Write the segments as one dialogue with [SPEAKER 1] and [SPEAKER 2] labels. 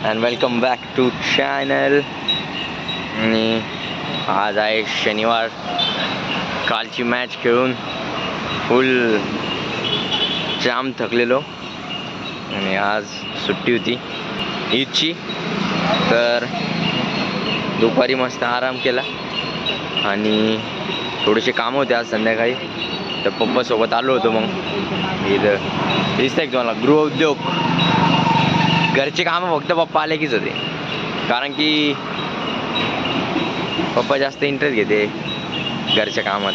[SPEAKER 1] And welcome back to channel. आणि आज आहे शनिवार. कालची मॅच खेळून फुल जाम थकलेलो आणि आज सुट्टी होती ईदची, तर दुपारी मस्त आराम केला आणि थोडेसे काम होते आज संध्याकाळी, तर पप्पासोबत आलो होतो. मग इथं दिसतंय की तुम्हाला गृहउद्योग, घरचे कामं फक्त पप्पा आले कीच होते, कारण की पप्पा जास्त इंटरेस्ट घेते घरच्या कामात.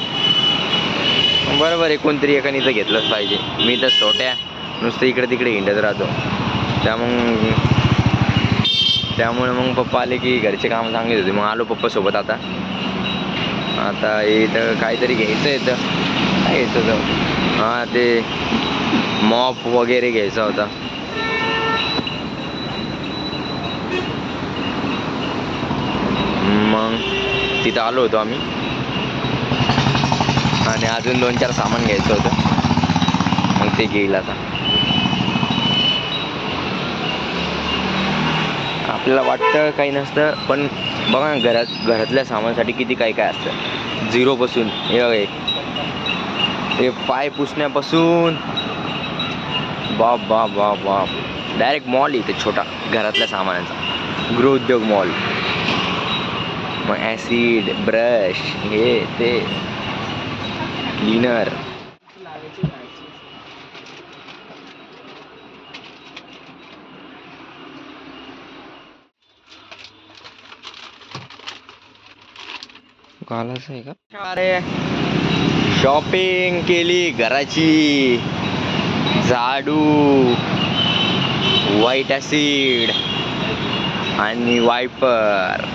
[SPEAKER 1] बरोबर आहे, कोणतरी एकाने तर घेतलंच पाहिजे. मी तर छोट्या नुसतं इकडे तिकडे हिंडत राहतो, त्यामुळे मग पप्पा आले की घरचे कामं चांगले होते. मग आलो पप्पासोबत. आता इथं काहीतरी घ्यायचं येतं. काय घ्यायचं होतं? हां, ते मॉप वगैरे घ्यायचा होता. मग तिथं आलो होतो आम्ही आणि अजून 2-4 सामान घ्यायचं होतं, मग ते घेईल. आता आपल्याला वाटतं काही नसतं, पण बघा ना, घरातल्या सामानासाठी किती काय काय असतं. झिरोपासून हे पाय पुसण्यापासून बाप बाप बाप बाप, डायरेक्ट मॉल इथे छोटा घरातल्या सामानांचा, गृहउद्योग मॉल. मग ॲसिड, ब्रश, हे ते क्लीनर. घालायचं आहे का? अरे शॉपिंग केली घराची. झाडू, व्हाईट ॲसिड आणि वायपर,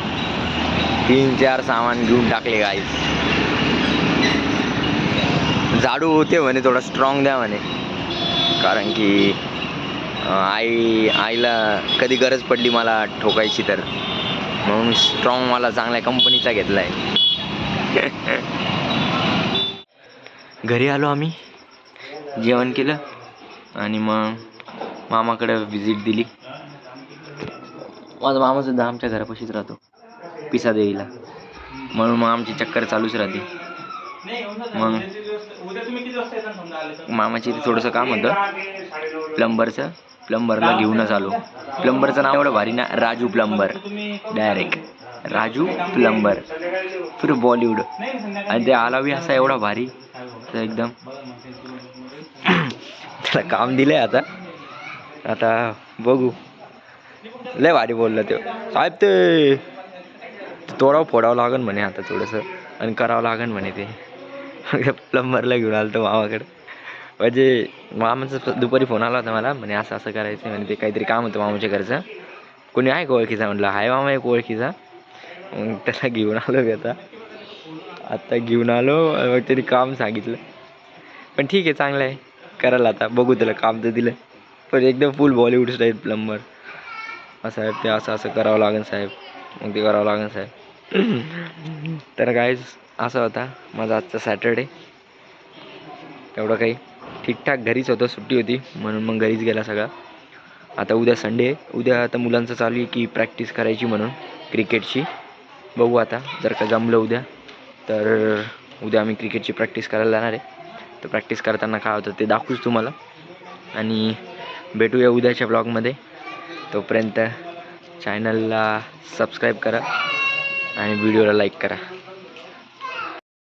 [SPEAKER 1] 3-4 सामान घेऊन टाकले गाईस. झाडू होते म्हणे थोडा स्ट्रॉंग द्या म्हणे, कारण की आईला कधी गरज पडली मला ठोकायची, तर म्हणून स्ट्रॉंग मला चांगल्या कंपनीचा घेतला आहे. घरी आलो आम्ही, जेवण केलं आणि मग मामाकडे व्हिजिट दिली. माझा मामा सुद्धा आमच्या घरापाशीच राहतो, पिसादेवीला, म्हणून मग आमची चक्कर चालूच राहते. मग मामाची इथे थोडंसं काम होतं प्लंबरला घेऊनच आलो. प्लंबरचं नाव एवढं भारी ना, Raju plumber. Direct Raju plumber, फिर बॉलिवूड. आणि ते आलावी असा एवढा भारी, तर एकदम त्याला काम दिलंय. आता बघू. लय भारी बोललं ते साहेब. ते तोडावं फोडावं लागन म्हणे आता थोडंसं, आणि करावं लागन म्हणे ते. प्लंबरला घेऊन आलं तर मामाकडे. म्हणजे मामाचा दुपारी फोन आला होता मला, म्हणे असं करायचं म्हणे, ते काहीतरी काम होतं मामाच्या घरचं. कोणी आहे का ओळखीचा? म्हटलं हाय मामा एक ओळखीचा. मग त्याला घेऊन आलो मी आता घेऊन आलो. मग त्यांनी काम सांगितलं, पण ठीक आहे, चांगलं आहे, करायला. आता बघू, त्याला काम तर दिलं, पण एकदम फुल बॉलिवूड स्टाईल प्लंबर. साहेब ते असं करावं लागेल साहेब, मग ते करावं लागेल साहेब. तर काय असा होता माझा आजचा सॅटरडे. एवढं काही ठीकठाक. घरीच होतं, सुट्टी होती म्हणून मग घरीच गेला सगळा. आता उद्या संडे, उद्या आता मुलांचं चालू आहे की प्रॅक्टिस करायची म्हणून क्रिकेटची. बघू आता, जर का जमलं उद्या, तर उद्या आम्ही क्रिकेटची प्रॅक्टिस करायला जाणार आहे. तर प्रॅक्टिस करताना काय होतं ते दाखवूच तुम्हाला, आणि भेटूया उद्याच्या ब्लॉगमध्ये. तोपर्यंत चॅनलला सबस्क्राईब करा आणि व्हिडिओला लाईक करा.